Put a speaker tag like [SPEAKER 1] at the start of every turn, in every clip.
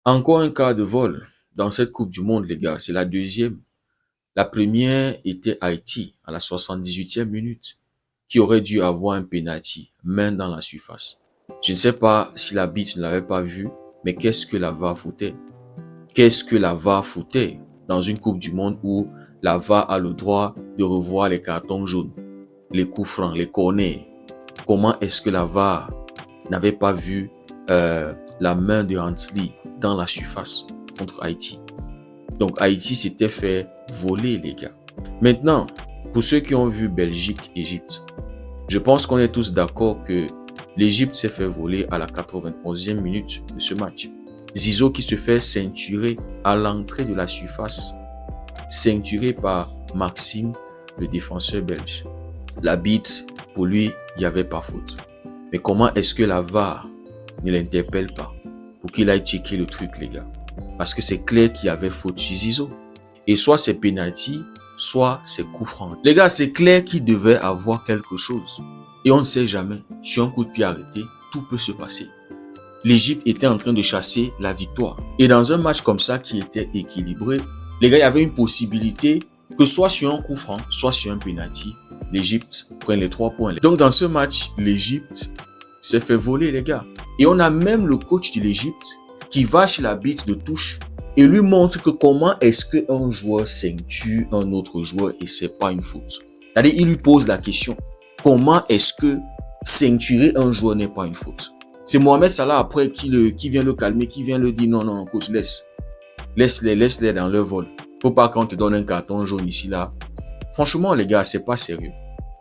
[SPEAKER 1] Encore un cas de vol dans cette Coupe du Monde, les gars. C'est la deuxième. La première était Haïti à la 78e minute, qui aurait dû avoir un penalty, main dans la surface. Je ne sais pas si l'arbitre ne l'avait pas vu, mais qu'est-ce que la VAR foutait? Qu'est-ce que la VAR foutait dans une Coupe du Monde où la VAR a le droit de revoir les cartons jaunes, les coups francs, les corners? Comment est-ce que la VAR n'avait pas vu la main de Hansli dans la surface contre Haïti? Donc Haïti s'était fait voler, les gars. Maintenant, pour ceux qui ont vu Belgique-Égypte, je pense qu'on est tous d'accord que l'Égypte s'est fait voler à la 91e minute de ce match. Zizou qui se fait ceinturer à l'entrée de la surface, ceinturé par Maxime, le défenseur belge. L'arbitre, pour lui, il n'y avait pas faute. Mais comment est-ce que la VAR ne l'interpelle pas pour qu'il aille checker le truc, les gars? Parce que c'est clair qu'il y avait faute sur Zizou. Et soit c'est penalty, soit c'est coup franc. Les gars, c'est clair qu'il devait avoir quelque chose. Et on ne sait jamais. Sur un coup de pied arrêté, tout peut se passer. L'Égypte était en train de chasser la victoire. Et dans un match comme ça qui était équilibré, les gars, il y avait une possibilité que soit sur un coup franc, soit sur un penalty, l'Égypte prenne les 3 points. Donc dans ce match, l'Égypte s'est fait voler, les gars. Et on a même le coach de l'Égypte qui va chez l'arbitre de touche et lui montre que comment est-ce qu'un joueur ceinture un autre joueur et c'est pas une faute. C'est-à-dire, il lui pose la question, comment est-ce que ceinturer un joueur n'est pas une faute? C'est Mohamed Salah après qui vient le calmer, qui vient le dire non, coach, laisse-les dans leur vol. Faut pas qu'on te donne un carton jaune ici, là. Franchement, les gars, c'est pas sérieux.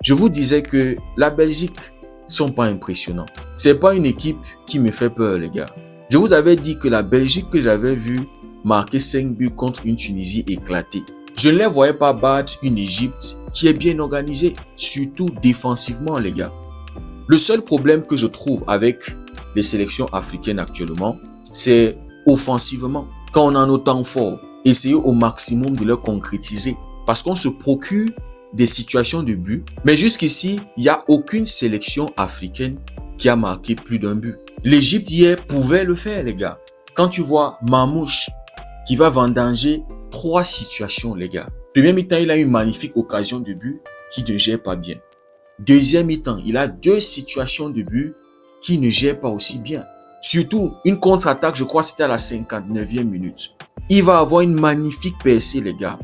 [SPEAKER 1] Je vous disais que la Belgique sont pas impressionnants. C'est pas une équipe qui me fait peur, les gars. Je vous avais dit que la Belgique que j'avais vue marquer 5 buts contre une Tunisie éclatée, je ne les voyais pas battre une Égypte qui est bien organisée, surtout défensivement, les gars. Le seul problème que je trouve avec les sélections africaines actuellement, c'est offensivement. Quand on a nos temps forts, essayer au maximum de les concrétiser. Parce qu'on se procure des situations de but. Mais jusqu'ici, il n'y a aucune sélection africaine qui a marqué plus d'un but. L'Égypte hier pouvait le faire, les gars. Quand tu vois Mamouche qui va vendanger 3 situations, les gars. Premier mi-temps, il a une magnifique occasion de but qui ne gère pas bien. Deuxième mi-temps, il a 2 situations de but qui ne gère pas aussi bien. Surtout, une contre-attaque, je crois que c'était à la 59e minute. Il va avoir une magnifique percée, les gars.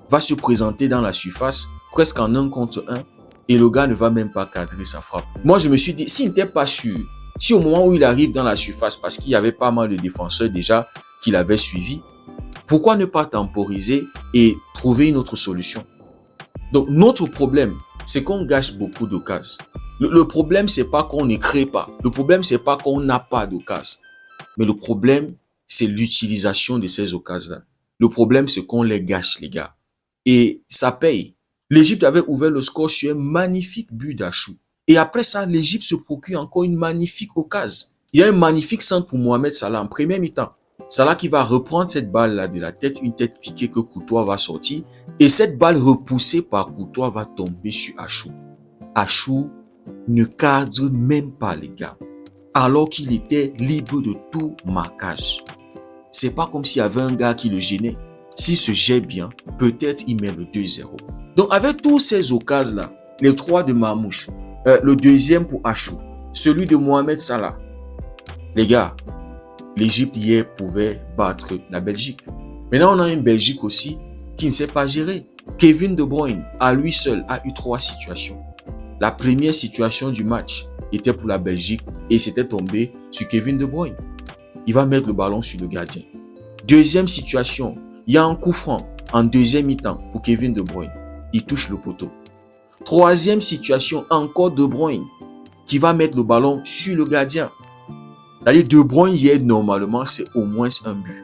[SPEAKER 1] Va se présenter dans la surface, presque en 1 contre 1, et le gars ne va même pas cadrer sa frappe. Moi, je me suis dit, s'il n'était pas sûr, si au moment où il arrive dans la surface, parce qu'il y avait pas mal de défenseurs déjà qu'il avait suivi, pourquoi ne pas temporiser et trouver une autre solution? Donc, notre problème, c'est qu'on gâche beaucoup d'occasions. Le problème, c'est pas qu'on ne crée pas. Le problème, c'est pas qu'on n'a pas d'occasions. Mais le problème, c'est l'utilisation de ces occasions-là. Le problème, c'est qu'on les gâche, les gars. Et ça paye. L'Égypte avait ouvert le score sur un magnifique but d'Achou. Et après ça, l'Égypte se procure encore une magnifique occasion. Il y a un magnifique centre pour Mohamed Salah en premier mi-temps. Salah qui va reprendre cette balle-là de la tête, une tête piquée que Courtois va sortir. Et cette balle repoussée par Courtois va tomber sur Achou. Achou ne cadre même pas, les gars. Alors qu'il était libre de tout marquage. C'est pas comme s'il y avait un gars qui le gênait. S'il se gère bien, peut-être il met le 2-0. Donc avec tous ces occasions-là, les 3 de Mamouche, le deuxième pour Achou, celui de Mohamed Salah, les gars, l'Égypte hier pouvait battre la Belgique. Maintenant, on a une Belgique aussi qui ne sait pas gérer. Kevin De Bruyne, à lui seul, a eu 3 situations. La première situation du match était pour la Belgique et c'était tombé sur Kevin De Bruyne. Il va mettre le ballon sur le gardien. Deuxième situation, il y a un coup franc en deuxième mi-temps pour Kevin De Bruyne. Il touche le poteau. Troisième situation, encore De Bruyne qui va mettre le ballon sur le gardien. C'est-à-dire, De Bruyne hier, normalement, c'est au moins un but.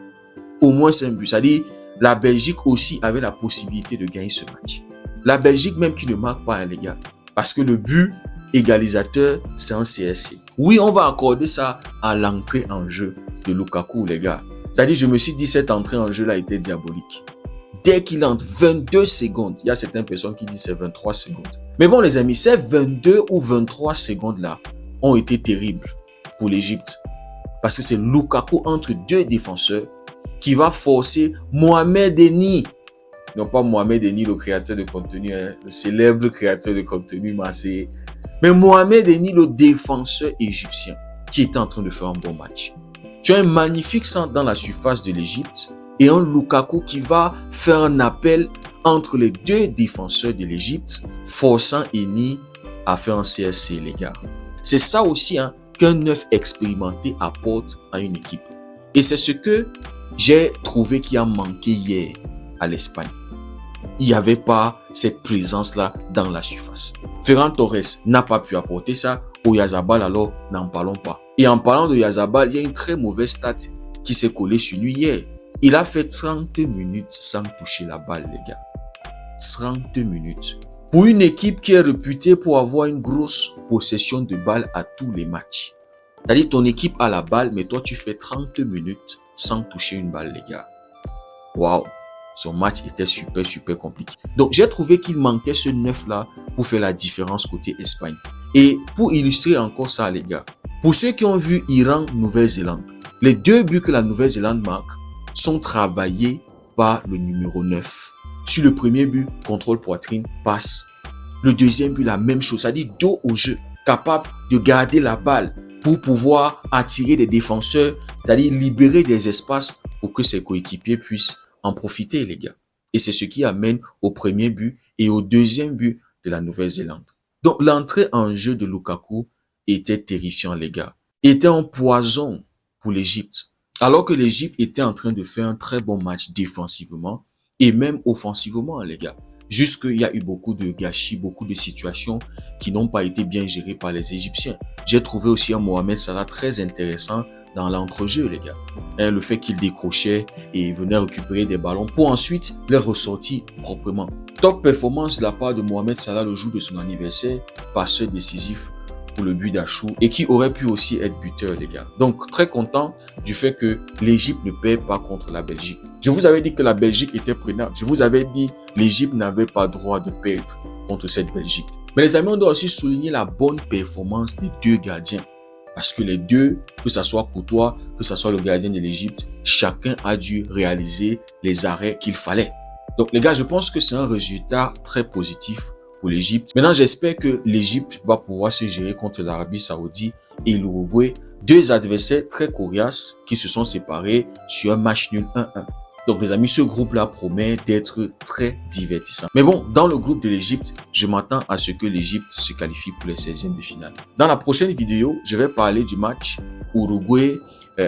[SPEAKER 1] Au moins un but. C'est-à-dire, la Belgique aussi avait la possibilité de gagner ce match. La Belgique même qui ne marque pas, les gars. Parce que le but égalisateur, c'est un CSC. Oui, on va accorder ça à l'entrée en jeu de Lukaku, les gars. C'est-à-dire, je me suis dit, cette entrée en jeu-là était diabolique. Dès qu'il entre 22 secondes, il y a certaines personnes qui disent c'est 23 secondes. Mais bon, les amis, ces 22 ou 23 secondes-là ont été terribles pour l'Égypte. Parce que c'est Lukaku entre deux défenseurs qui va forcer Mohamed Eni. Non pas Mohamed Eni, le créateur de contenu, hein, le célèbre créateur de contenu marseillais. Mais Mohamed Eni, le défenseur égyptien, qui était en train de faire un bon match. Tu as un magnifique centre dans la surface de l'Égypte et un Lukaku qui va faire un appel entre les deux défenseurs de l'Égypte, forçant Eni à faire un CSC, les gars. C'est ça aussi hein, qu'un neuf expérimenté apporte à une équipe. Et c'est ce que j'ai trouvé qui a manqué hier à l'Espagne. Il n'y avait pas cette présence-là dans la surface. Ferran Torres n'a pas pu apporter ça. Oyarzabal, alors, n'en parlons pas. Et en parlant de Oyarzabal, il y a une très mauvaise stat qui s'est collée sur lui hier. Il a fait 30 minutes sans toucher la balle, les gars. 30 minutes. Pour une équipe qui est réputée pour avoir une grosse possession de balle à tous les matchs. C'est-à-dire ton équipe a la balle, mais toi tu fais 30 minutes sans toucher une balle, les gars. Waouh! Son match était super compliqué. Donc j'ai trouvé qu'il manquait ce neuf-là pour faire la différence côté Espagne. Et pour illustrer encore ça, les gars, pour ceux qui ont vu Iran-Nouvelle-Zélande, les 2 buts que la Nouvelle-Zélande marque sont travaillés par le numéro 9. Sur le premier but, contrôle poitrine, passe. Le deuxième but, la même chose, c'est-à-dire dos au jeu, capable de garder la balle pour pouvoir attirer des défenseurs, c'est-à-dire libérer des espaces pour que ses coéquipiers puissent en profiter, les gars. Et c'est ce qui amène au premier but et au deuxième but de la Nouvelle-Zélande. Donc, l'entrée en jeu de Lukaku était terrifiant, les gars. Était un poison pour l'Égypte. Alors que l'Égypte était en train de faire un très bon match défensivement et même offensivement, les gars. Jusqu'il y a eu beaucoup de gâchis, beaucoup de situations qui n'ont pas été bien gérées par les Égyptiens. J'ai trouvé aussi un Mohamed Salah très intéressant dans l'entrejeu, les gars. Le fait qu'il décrochait et venait récupérer des ballons pour ensuite les ressortir proprement. Top performance de la part de Mohamed Salah le jour de son anniversaire, passeur décisif pour le but d'Achou et qui aurait pu aussi être buteur, les gars. Donc, très content du fait que l'Égypte ne perd pas contre la Belgique. Je vous avais dit que la Belgique était prenable. Je vous avais dit l'Égypte n'avait pas droit de perdre contre cette Belgique. Mais les amis, on doit aussi souligner la bonne performance des 2 gardiens. Parce que les 2, que ce soit Courtois, que ce soit le gardien de l'Égypte, chacun a dû réaliser les arrêts qu'il fallait. Donc les gars, je pense que c'est un résultat très positif pour l'Égypte. Maintenant, j'espère que l'Égypte va pouvoir se gérer contre l'Arabie Saoudite et l'Uruguay. 2 adversaires très coriaces qui se sont séparés sur un match nul 1-1. Donc les amis, ce groupe-là promet d'être très divertissant. Mais bon, dans le groupe de l'Égypte, je m'attends à ce que l'Égypte se qualifie pour les 16e de finale. Dans la prochaine vidéo, je vais parler du match Uruguay,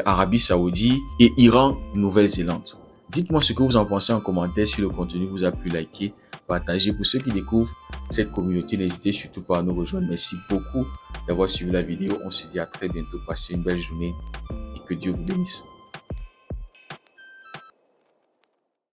[SPEAKER 1] Arabie Saoudite et Iran, Nouvelle-Zélande. Dites-moi ce que vous en pensez en commentaire. Si le contenu vous a plu, likez, partagez. Pour ceux qui découvrent cette communauté, n'hésitez surtout pas à nous rejoindre. Merci beaucoup d'avoir suivi la vidéo. On se dit à très bientôt. Passez une belle journée et que Dieu vous bénisse.